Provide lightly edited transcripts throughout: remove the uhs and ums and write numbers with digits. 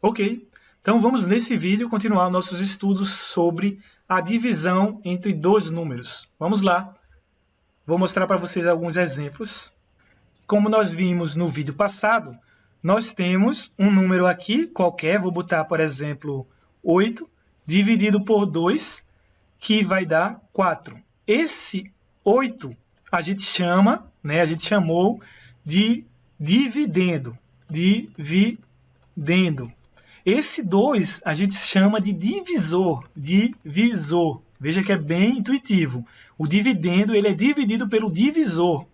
Ok, então vamos nesse vídeo continuar nossos estudos sobre a divisão entre dois números. Vamos lá, vou mostrar para vocês alguns exemplos. Como nós vimos no vídeo passado, nós temos um número aqui qualquer, vou botar, por exemplo, 8, dividido por 2, que vai dar 4. Esse 8 a gente chamou de dividendo. Esse 2 a gente chama de divisor. Veja que é bem intuitivo. O dividendo ele é dividido pelo divisor.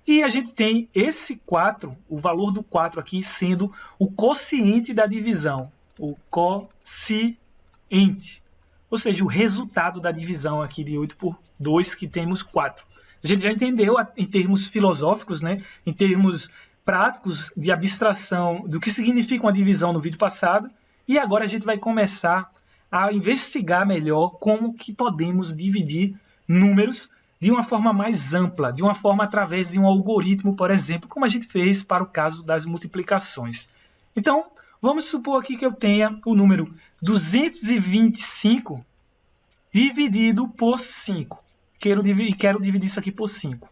E a gente tem esse 4, o valor do 4 aqui sendo o quociente da divisão. O quociente. Ou seja, o resultado da divisão aqui de 8 por 2, que temos 4. A gente já entendeu em termos filosóficos, né? Em termos práticos de abstração do que significa uma divisão no vídeo passado. E agora a gente vai começar a investigar melhor como que podemos dividir números de uma forma mais ampla, de uma forma através de um algoritmo, por exemplo, como a gente fez para o caso das multiplicações. Então, vamos supor aqui que eu tenha o número 225 dividido por 5. Quero dividir isso aqui por 5.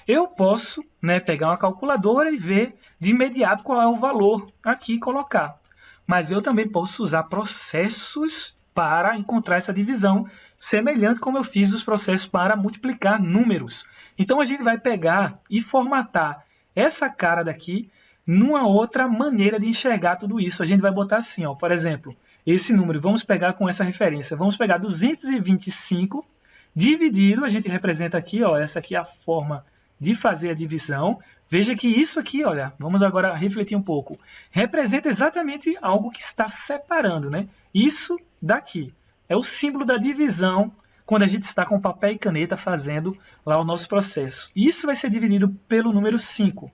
Eu posso, pegar uma calculadora e ver de imediato qual é o valor aqui e colocar. Mas eu também posso usar processos para encontrar essa divisão, semelhante como eu fiz os processos para multiplicar números. Então, a gente vai pegar e formatar essa cara daqui numa outra maneira de enxergar tudo isso. A gente vai botar assim, ó, por exemplo, esse número, vamos pegar com essa referência, vamos pegar 225 dividido, a gente representa aqui, ó, essa aqui é a forma de fazer a divisão. Veja que isso aqui, olha, vamos agora refletir um pouco, representa exatamente algo que está se separando, né? Isso daqui é o símbolo da divisão quando a gente está com papel e caneta fazendo lá o nosso processo. Isso vai ser dividido pelo número 5.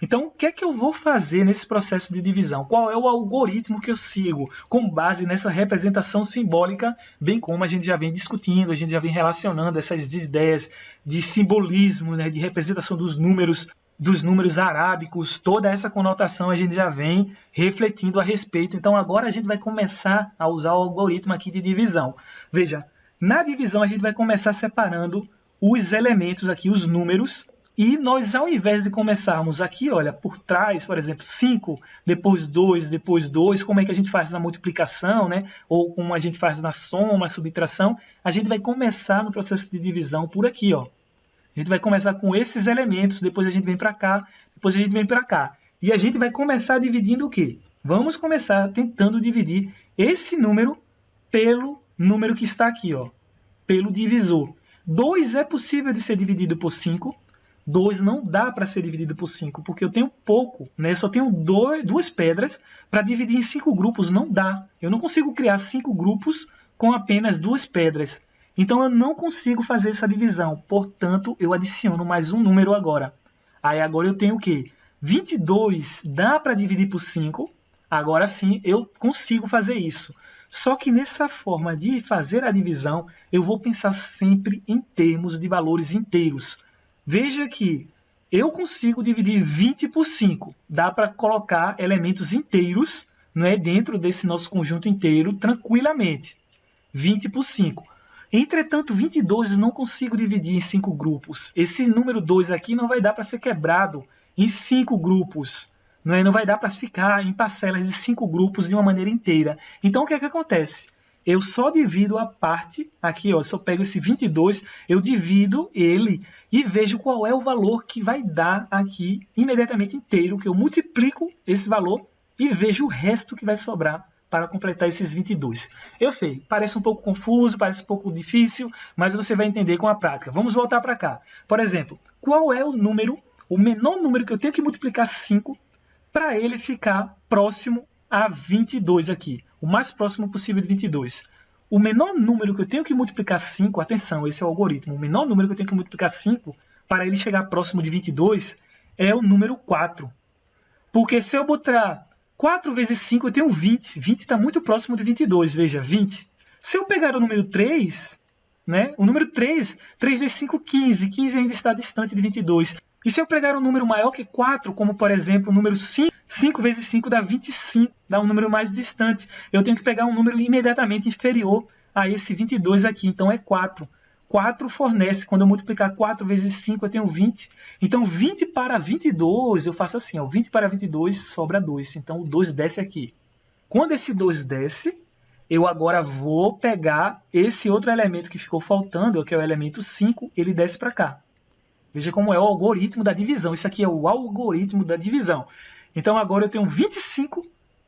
Então, o que é que eu vou fazer nesse processo de divisão? Qual é o algoritmo que eu sigo com base nessa representação simbólica, bem como a gente já vem discutindo, a gente já vem relacionando essas ideias de simbolismo, de representação dos números arábicos, toda essa conotação a gente já vem refletindo a respeito. Então, agora a gente vai começar a usar o algoritmo aqui de divisão. Veja, na divisão a gente vai começar separando os elementos aqui, os números. E nós, ao invés de começarmos aqui, olha, por trás, por exemplo, 5, depois 2, como é que a gente faz na multiplicação, né? Ou como a gente faz na soma, subtração, a gente vai começar no processo de divisão por aqui, ó. A gente vai começar com esses elementos, depois a gente vem para cá, depois a gente vem para cá. E a gente vai começar dividindo o quê? Vamos começar tentando dividir esse número pelo número que está aqui, ó, pelo divisor. 2 é possível de ser dividido por 5. 2 não dá para ser dividido por 5, porque eu tenho pouco, né? Eu só tenho duas pedras para dividir em 5 grupos, não dá. Eu não consigo criar 5 grupos com apenas 2 pedras. Então, eu não consigo fazer essa divisão. Portanto, eu adiciono mais um número agora. Aí, agora eu tenho o quê? 22 dá para dividir por 5. Agora sim, eu consigo fazer isso. Só que nessa forma de fazer a divisão, eu vou pensar sempre em termos de valores inteiros. Veja que eu consigo dividir 20 por 5. Dá para colocar elementos inteiros, dentro desse nosso conjunto inteiro tranquilamente. 20 por 5. Entretanto, 22 eu não consigo dividir em 5 grupos. Esse número 2 aqui não vai dar para ser quebrado em 5 grupos. Não vai dar para ficar em parcelas de 5 grupos de uma maneira inteira. Então, o que é que acontece? Eu só divido a parte, aqui, ó, eu só pego esse 22, eu divido ele e vejo qual é o valor que vai dar aqui imediatamente inteiro, que eu multiplico esse valor e vejo o resto que vai sobrar para completar esses 22. Eu sei, parece um pouco confuso, parece um pouco difícil, mas você vai entender com a prática. Vamos voltar para cá. Por exemplo, qual é o menor número que eu tenho que multiplicar 5 para ele ficar próximo a 22 aqui, o mais próximo possível de 22. O menor número que eu tenho que multiplicar 5, atenção, esse é o algoritmo, o menor número que eu tenho que multiplicar 5 para ele chegar próximo de 22 é o número 4. Porque se eu botar 4 vezes 5, eu tenho 20. 20 está muito próximo de 22, veja, 20. Se eu pegar o número 3, o número 3 vezes 5, 15. 15 ainda está distante de 22. E se eu pegar um número maior que 4, como por exemplo o número 5, 5 vezes 5 dá 25, dá um número mais distante. Eu tenho que pegar um número imediatamente inferior a esse 22 aqui, então é 4. 4 fornece, quando eu multiplicar 4 vezes 5, eu tenho 20. Então, 20 para 22, eu faço assim, ó, 20 para 22 sobra 2. Então, o 2 desce aqui. Quando esse 2 desce, eu agora vou pegar esse outro elemento que ficou faltando, que é o elemento 5, ele desce para cá. Veja como é o algoritmo da divisão. Isso aqui é o algoritmo da divisão. Então, agora eu tenho 25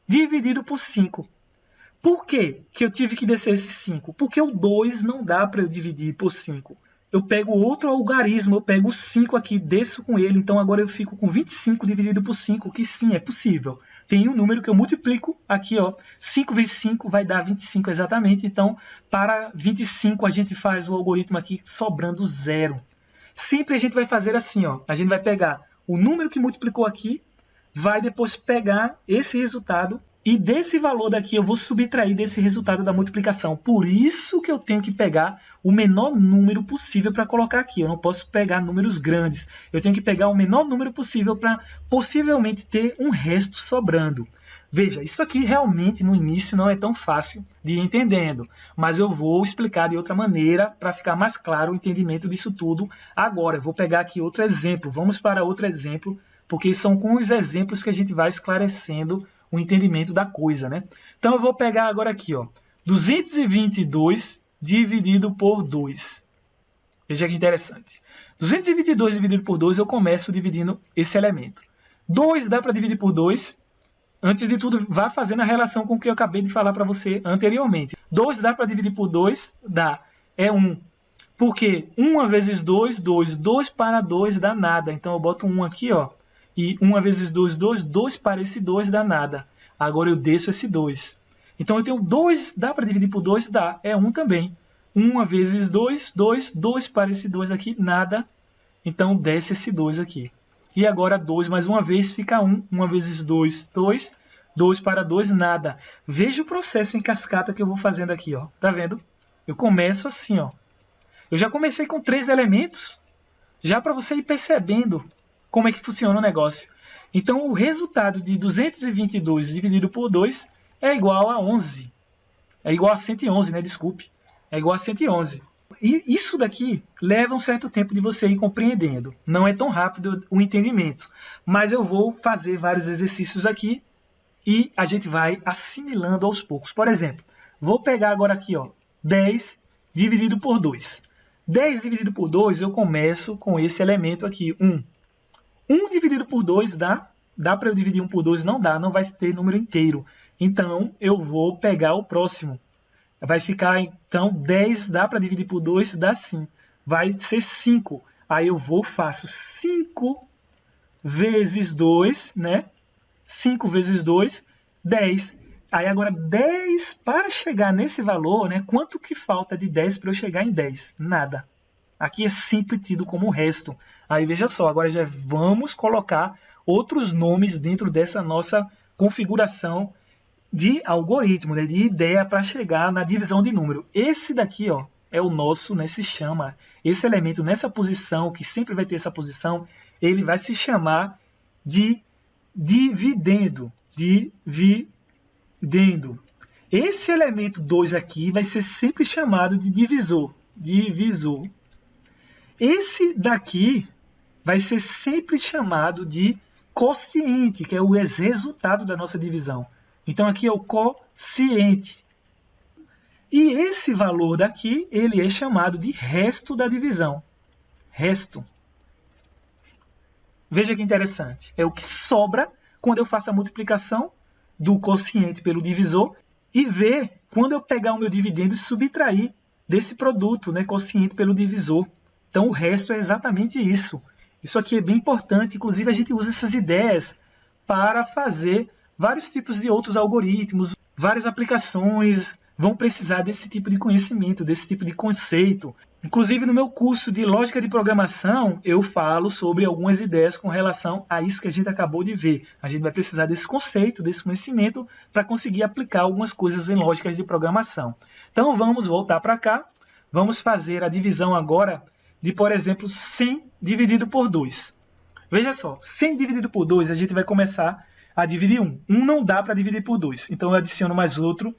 dividido por 5. Por que que eu tive que descer esse 5? Porque o 2 não dá para eu dividir por 5. Eu pego outro algarismo, eu pego o 5 aqui, desço com ele. Então, agora eu fico com 25 dividido por 5, que sim, é possível. Tem um número que eu multiplico aqui, ó. 5 vezes 5 vai dar 25 exatamente. Então, para 25, a gente faz o algoritmo aqui sobrando 0. Sempre a gente vai fazer assim, ó. A gente vai pegar o número que multiplicou aqui, vai depois pegar esse resultado e desse valor daqui eu vou subtrair desse resultado da multiplicação. Por isso que eu tenho que pegar o menor número possível para colocar aqui. Eu não posso pegar números grandes. Eu tenho que pegar o menor número possível para possivelmente ter um resto sobrando. Veja, isso aqui realmente no início não é tão fácil de ir entendendo, mas eu vou explicar de outra maneira para ficar mais claro o entendimento disso tudo. Agora, eu vou pegar aqui outro exemplo. Vamos para outro exemplo, porque são com os exemplos que a gente vai esclarecendo o entendimento da coisa, né? Então, eu vou pegar agora aqui, ó, 222 dividido por 2. Veja que interessante. 222 dividido por 2, eu começo dividindo esse elemento. 2 dá para dividir por 2. Antes de tudo, vá fazendo a relação com o que eu acabei de falar para você anteriormente. 2 dá para dividir por 2? Dá. É 1. Porque 1 vezes 2, 2. 2 para 2 dá nada. Então, eu boto 1 aqui, ó. E 1 vezes 2, 2. 2 para esse 2 dá nada. Agora eu desço esse 2. Então, eu tenho 2, dá para dividir por 2? Dá. É 1 também. 1 vezes 2, 2. 2 para esse 2 aqui, nada. Então, desce esse 2 aqui. E agora 2 mais uma vez fica 1. 1 vezes 2, 2. 2 para 2, nada. Veja o processo em cascata que eu vou fazendo aqui, ó. Tá vendo? Eu começo assim, ó. Eu já comecei com 3 elementos, já para você ir percebendo como é que funciona o negócio. Então, o resultado de 222 dividido por 2 é igual a 11. É igual a 111, né? Desculpe. É igual a 111. E isso daqui leva um certo tempo de você ir compreendendo. Não é tão rápido o entendimento. Mas eu vou fazer vários exercícios aqui e a gente vai assimilando aos poucos. Por exemplo, vou pegar agora aqui, ó, 10 dividido por 2. 10 dividido por 2, eu começo com esse elemento aqui, 1. 1 dividido por 2 dá? Dá para eu dividir 1 por 2? Não dá, não vai ter número inteiro. Então, eu vou pegar o próximo. Vai ficar, então, 10 dá para dividir por 2? Dá sim. Vai ser 5. Aí eu vou, faço 5 vezes 2, né? 5 vezes 2, 10. Aí agora 10, para chegar nesse valor, né? Quanto que falta de 10 para eu chegar em 10? Nada. Aqui é sempre tido como resto. Aí veja só, agora já vamos colocar outros nomes dentro dessa nossa configuração de algoritmo, né? De ideia para chegar na divisão de número. Esse daqui, ó, é o nosso, né? Se chama, esse elemento nessa posição, que sempre vai ter essa posição, ele vai se chamar de dividendo. Dividendo. Esse elemento 2 aqui vai ser sempre chamado de divisor. Divisor. Esse daqui vai ser sempre chamado de quociente, que é o resultado da nossa divisão. Então, aqui é o quociente. E esse valor daqui, ele é chamado de resto da divisão. Resto. Veja que interessante. É o que sobra quando eu faço a multiplicação do quociente pelo divisor e ver quando eu pegar o meu dividendo e subtrair desse produto, né, quociente pelo divisor. Então, o resto é exatamente isso. Isso aqui é bem importante. Inclusive, a gente usa essas ideias para fazer vários tipos de outros algoritmos. Várias aplicações vão precisar desse tipo de conhecimento, desse tipo de conceito. Inclusive, no meu curso de Lógica de Programação, eu falo sobre algumas ideias com relação a isso que a gente acabou de ver. A gente vai precisar desse conceito, desse conhecimento, para conseguir aplicar algumas coisas em lógicas de programação. Então, vamos voltar para cá. Vamos fazer a divisão agora de, por exemplo, 100 dividido por 2. Veja só, 100 dividido por 2, a gente vai começar a dividir 1. 1 não dá para dividir por 2, então eu adiciono mais outro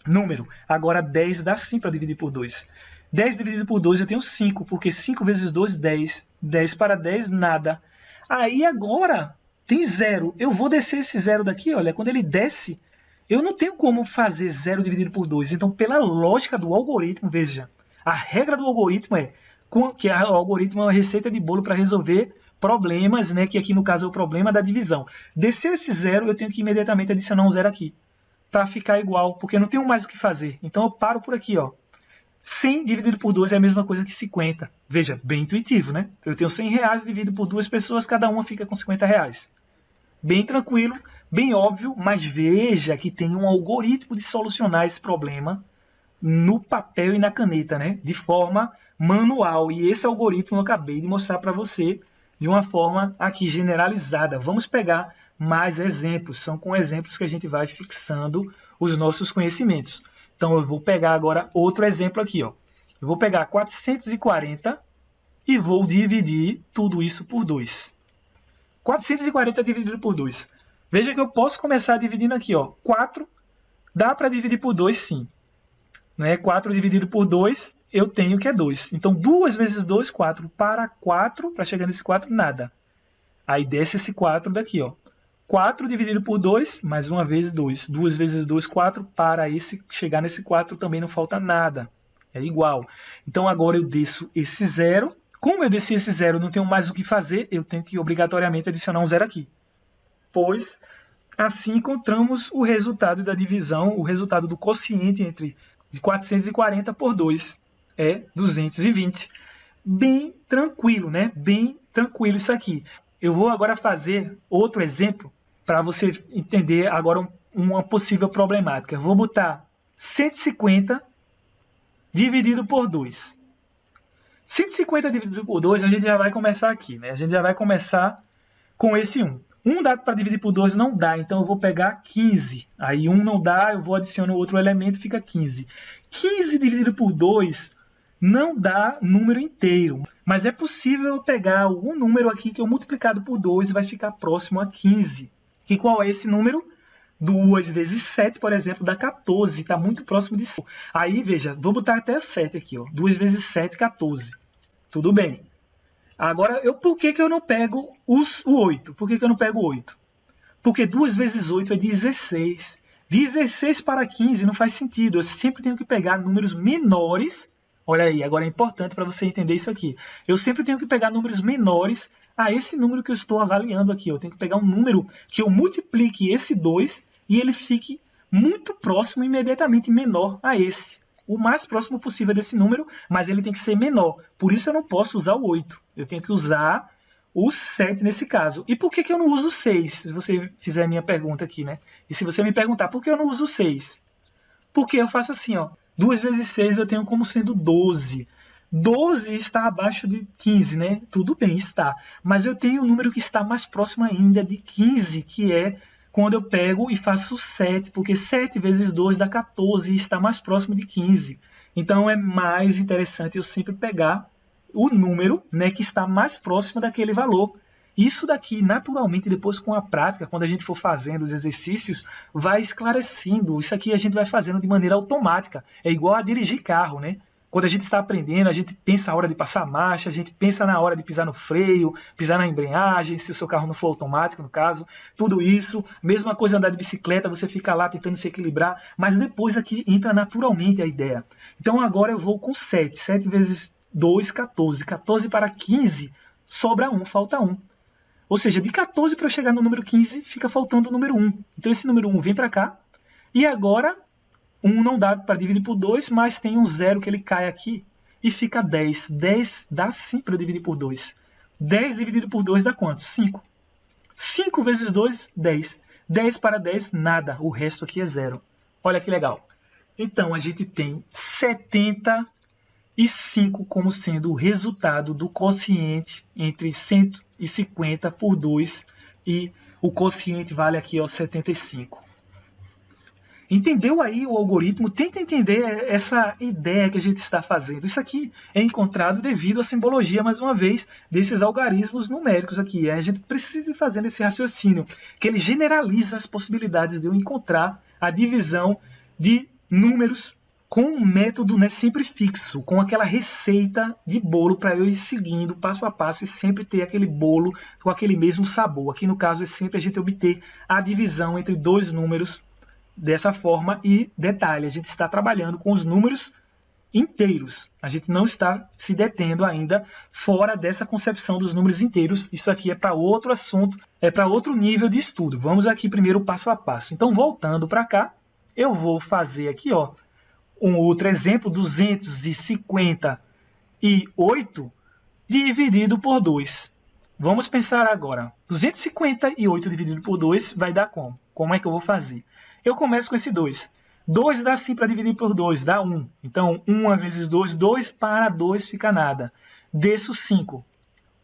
número. Agora 10 dá sim para dividir por 2. 10 dividido por 2 eu tenho 5, porque 5 vezes 2, 10. 10 para 10, nada. Aí agora tem 0. Eu vou descer esse 0 daqui, olha, quando ele desce, eu não tenho como fazer 0 dividido por 2. Então, pela lógica do algoritmo, veja, a regra do algoritmo é que o algoritmo é uma receita de bolo para resolver problemas, né, que aqui no caso é o problema da divisão. Desceu esse 0, eu tenho que imediatamente adicionar um 0 aqui, para ficar igual, porque eu não tenho mais o que fazer. Então eu paro por aqui, ó. 100 dividido por 2 é a mesma coisa que 50. Veja, bem intuitivo, né? Eu tenho 100 reais dividido por 2 pessoas, cada uma fica com 50 reais. Bem tranquilo, bem óbvio, mas veja que tem um algoritmo de solucionar esse problema no papel e na caneta, né? De forma manual. E esse algoritmo eu acabei de mostrar para você de uma forma aqui generalizada. Vamos pegar mais exemplos. São com exemplos que a gente vai fixando os nossos conhecimentos. Então eu vou pegar agora outro exemplo aqui, ó. Eu vou pegar 440 e vou dividir tudo isso por 2. 440 dividido por 2. Veja que eu posso começar dividindo aqui, ó. 4 dá para dividir por 2, sim. Né? 4 dividido por 2, eu tenho que é 2. Então, 2 vezes 2, 4. Para 4, para chegar nesse 4, nada. Aí desce esse 4 daqui, ó. 4 dividido por 2, mais uma vez 2. 2 vezes 2, 4. Para chegar nesse 4 também não falta nada. É igual. Então, agora eu desço esse 0. Como eu desci esse 0, não tenho mais o que fazer, eu tenho que obrigatoriamente adicionar um 0 aqui. Pois, assim encontramos o resultado da divisão, o resultado do quociente entre de 440 por 2 é 220. Bem tranquilo, né? Bem tranquilo isso aqui. Eu vou agora fazer outro exemplo para você entender agora uma possível problemática. Eu vou botar 150 dividido por 2. 150 dividido por 2, a gente já vai começar aqui, né? A gente já vai começar com esse 1. 1 dá para dividir por 2? Não dá, então eu vou pegar 15. Aí 1 não dá, eu vou adicionar outro elemento, fica 15. 15 dividido por 2 não dá número inteiro, mas é possível eu pegar algum número aqui que eu multiplicado por 2 vai ficar próximo a 15. E qual é esse número? 2 vezes 7, por exemplo, dá 14, está muito próximo de 5. Aí, veja, vou botar até 7 aqui, ó. 2 vezes 7, 14. Tudo bem. Agora, por que eu não pego o 8? Por que eu não pego o 8? Porque 2 vezes 8 é 16. 16 para 15 não faz sentido. Eu sempre tenho que pegar números menores. Olha aí, agora é importante para você entender isso aqui. Eu sempre tenho que pegar números menores a esse número que eu estou avaliando aqui. Eu tenho que pegar um número que eu multiplique esse 2 e ele fique muito próximo, imediatamente menor a esse. O mais próximo possível desse número, mas ele tem que ser menor. Por isso eu não posso usar o 8. Eu tenho que usar o 7 nesse caso. E por que eu não uso o 6? Se você fizer a minha pergunta aqui, né? E se você me perguntar, por que eu não uso o 6? Porque eu faço assim, ó. 2 vezes 6 eu tenho como sendo 12. 12 está abaixo de 15, né? Tudo bem, está. Mas eu tenho um número que está mais próximo ainda de 15, que é quando eu pego e faço 7, porque 7 vezes 2 dá 14 e está mais próximo de 15. Então é mais interessante eu sempre pegar o número, né, que está mais próximo daquele valor. Isso daqui, naturalmente, depois com a prática, quando a gente for fazendo os exercícios, vai esclarecendo. Isso aqui a gente vai fazendo de maneira automática. É igual a dirigir carro, né? Quando a gente está aprendendo, a gente pensa a hora de passar a marcha, a gente pensa na hora de pisar no freio, pisar na embreagem, se o seu carro não for automático, no caso, tudo isso. Mesma coisa andar de bicicleta, você fica lá tentando se equilibrar, mas depois aqui entra naturalmente a ideia. Então agora eu vou com 7. 7 vezes 2, 14. 14 para 15, sobra 1, falta 1. Ou seja, de 14 para eu chegar no número 15, fica faltando o número 1. Então esse número 1 vem para cá, e agora 1 não dá para dividir por 2, mas tem um 0 que ele cai aqui e fica 10. 10 dá sim para eu dividir por 2. 10 dividido por 2 dá quanto? 5. 5 vezes 2, 10. 10 para 10, nada. O resto aqui é 0. Olha que legal. Então, a gente tem 75 como sendo o resultado do quociente entre 150 por 2 e o quociente vale aqui, ó, 75. Entendeu aí o algoritmo? Tenta entender essa ideia que a gente está fazendo. Isso aqui é encontrado devido à simbologia, mais uma vez, desses algarismos numéricos aqui. A gente precisa ir fazendo esse raciocínio, que ele generaliza as possibilidades de eu encontrar a divisão de números com um método, né, sempre fixo, com aquela receita de bolo para eu ir seguindo passo a passo e sempre ter aquele bolo com aquele mesmo sabor. Aqui no caso é sempre a gente obter a divisão entre dois números dessa forma. E detalhe, a gente está trabalhando com os números inteiros. A gente não está se detendo ainda fora dessa concepção dos números inteiros. Isso aqui é para outro assunto, é para outro nível de estudo. Vamos aqui primeiro passo a passo. Então, voltando para cá, eu vou fazer aqui, ó, um outro exemplo, 258 dividido por 2. Vamos pensar agora. 258 dividido por 2 vai dar como? Como é que eu vou fazer? Eu começo com esse 2. 2 dá sim para dividir por 2, dá 1. Então, 1 vezes 2, 2 para 2 fica nada. Desço 5.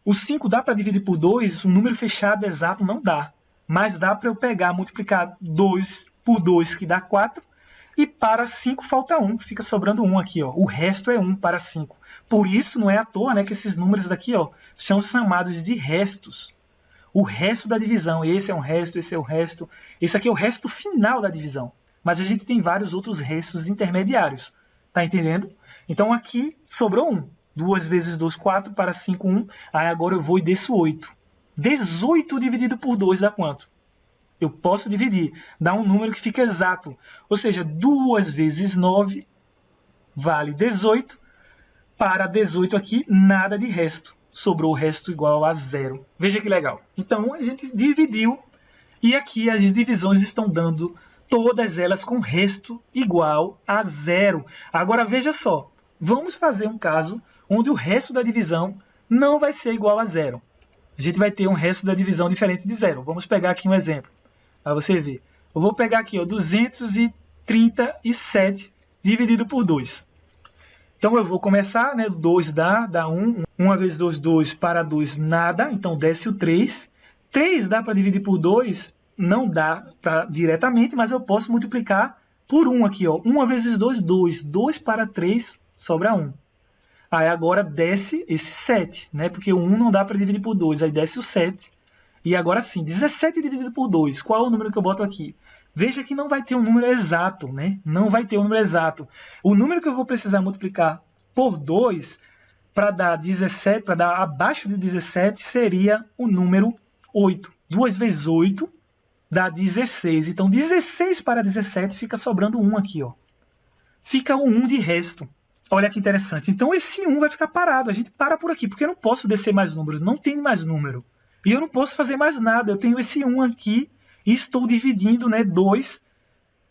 O 5 dá para dividir por 2, um número fechado exato não dá. Mas dá para eu pegar, multiplicar 2 por 2, que dá 4. E para 5 falta 1, fica sobrando 1 aqui, ó. O resto é 1 para 5. Por isso, não é à toa, né, que esses números daqui, ó, são chamados de restos. O resto da divisão. Esse é um resto, esse é o resto. Esse aqui é o resto final da divisão. Mas a gente tem vários outros restos intermediários. Tá entendendo? Então aqui sobrou 1. 2 vezes 2, 4, para 5, 1. Aí agora eu vou e desço 8. 18 dividido por 2 dá quanto? Eu posso dividir, dá um número que fica exato. Ou seja, 2 vezes 9 vale 18. Para 18 aqui, nada de resto. Sobrou o resto igual a 0. Veja que legal. Então, a gente dividiu. E aqui as divisões estão dando todas elas com resto igual a 0. Agora, veja só. Vamos fazer um caso onde o resto da divisão não vai ser igual a 0. A gente vai ter um resto da divisão diferente de 0. Vamos pegar aqui um exemplo. Para você ver. Eu vou pegar aqui, ó, 237 dividido por 2. Então eu vou começar, né? 2 dá 1. 1 vezes 2, 2. Para 2, nada. Então desce o 3. 3 dá para dividir por 2? Não dá diretamente, mas eu posso multiplicar por 1 aqui, ó. 1 vezes 2, 2. 2 para 3, sobra 1. Aí agora desce esse 7, né? Porque o 1 não dá para dividir por 2. Aí desce o 7. E agora sim, 17 dividido por 2. Qual é o número que eu boto aqui? Veja que não vai ter um número exato, né? Não vai ter um número exato. O número que eu vou precisar multiplicar por 2 para dar 17, para dar abaixo de 17, seria o número 8. 2 vezes 8 dá 16. Então, 16 para 17 fica sobrando 1 aqui, ó. Fica o 1 de resto. Olha que interessante. Então, esse 1 vai ficar parado. A gente para por aqui, porque eu não posso descer mais números. Não tem mais número. E eu não posso fazer mais nada. Eu tenho esse 1 aqui e estou dividindo, né, 2,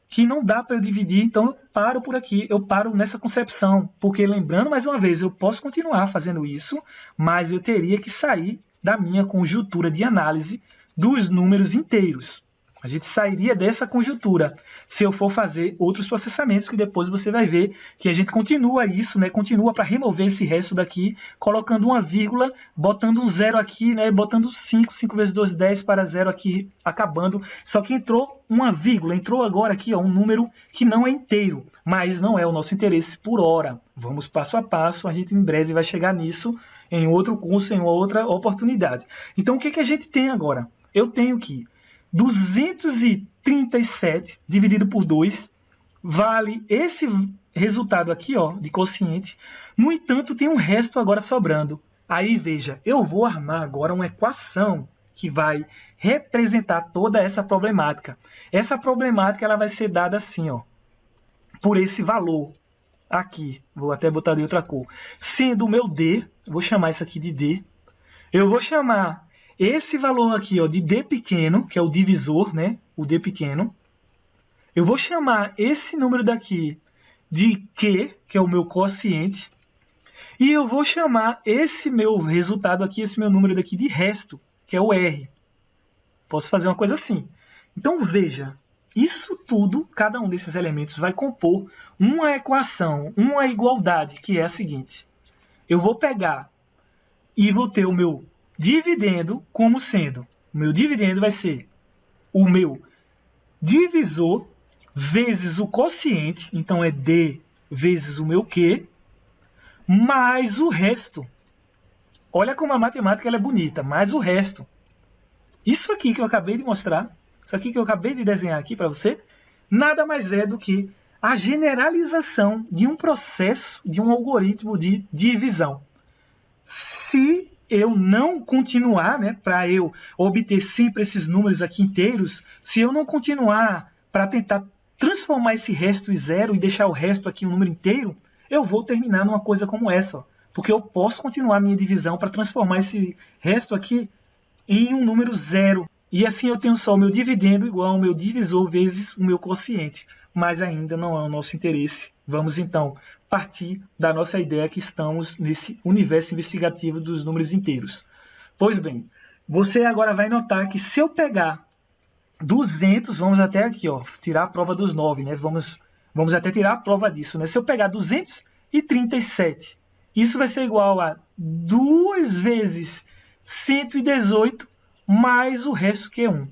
que não dá para eu dividir. Então, eu paro por aqui. Eu paro nessa concepção. Porque, lembrando mais uma vez, eu posso continuar fazendo isso, mas eu teria que sair da minha conjuntura de análise dos números inteiros. A gente sairia dessa conjuntura se eu for fazer outros processamentos, que depois você vai ver que a gente continua isso, né? Continua para remover esse resto daqui, colocando uma vírgula, botando um 0 aqui, né? Botando 5, 5 vezes 2, 10 para 0 aqui, acabando. Só que entrou uma vírgula, entrou agora aqui, ó, um número que não é inteiro, mas não é o nosso interesse por hora. Vamos passo a passo, a gente em breve vai chegar nisso em outro curso, em outra oportunidade. Então, o que a gente tem agora? Eu tenho que 237 dividido por 2 vale esse resultado aqui, ó, de quociente. No entanto, tem um resto agora sobrando. Aí, veja, eu vou armar agora uma equação que vai representar toda essa problemática. Essa problemática ela vai ser dada assim, ó, por esse valor aqui. Vou até botar de outra cor. Sendo o meu D, vou chamar isso aqui de D. Eu vou chamar esse valor aqui, ó, de D pequeno, que é o divisor, né? O D pequeno. Eu vou chamar esse número daqui de Q, que é o meu quociente. E eu vou chamar esse meu resultado aqui, esse meu número daqui de resto, que é o R. Posso fazer uma coisa assim. Então, veja, isso tudo, cada um desses elementos vai compor uma equação, uma igualdade, que é a seguinte. Eu vou pegar e vou ter o meu dividendo como sendo, o meu dividendo vai ser o meu divisor vezes o quociente, então é D vezes o meu Q, mais o resto. Olha como a matemática ela é bonita, mais o resto. Isso aqui que eu acabei de mostrar, isso aqui que eu acabei de desenhar aqui para você, nada mais é do que a generalização de um processo, de um algoritmo de divisão. Se eu não continuar, né, para eu obter sempre esses números aqui inteiros, se eu não continuar para tentar transformar esse resto em zero e deixar o resto aqui um número inteiro, eu vou terminar numa coisa como essa, ó, porque eu posso continuar a minha divisão para transformar esse resto aqui em um número zero. E assim eu tenho só o meu dividendo igual ao meu divisor vezes o meu quociente. Mas ainda não é o nosso interesse. Vamos então partir da nossa ideia que estamos nesse universo investigativo dos números inteiros. Pois bem, você agora vai notar que se eu pegar 200, vamos até aqui, ó, tirar a prova dos 9, né? Vamos até tirar a prova disso, né? Se eu pegar 237, isso vai ser igual a 2 vezes 118 mais o resto que é 1.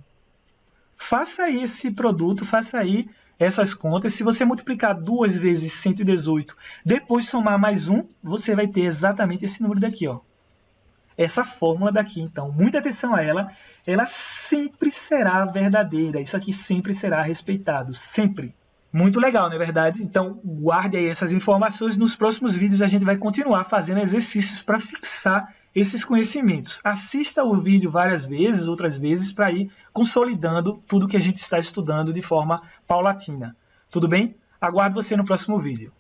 Faça aí esse produto, faça aí essas contas. Se você multiplicar 2 vezes 118, depois somar mais 1, você vai ter exatamente esse número daqui, ó. Essa fórmula daqui, então, muita atenção a ela. Ela sempre será verdadeira. Isso aqui sempre será respeitado, sempre. Muito legal, não é verdade? Então, guarde aí essas informações. Nos próximos vídeos a gente vai continuar fazendo exercícios para fixar esses conhecimentos. Assista o vídeo várias vezes, outras vezes, para ir consolidando tudo que a gente está estudando de forma paulatina. Tudo bem? Aguardo você no próximo vídeo.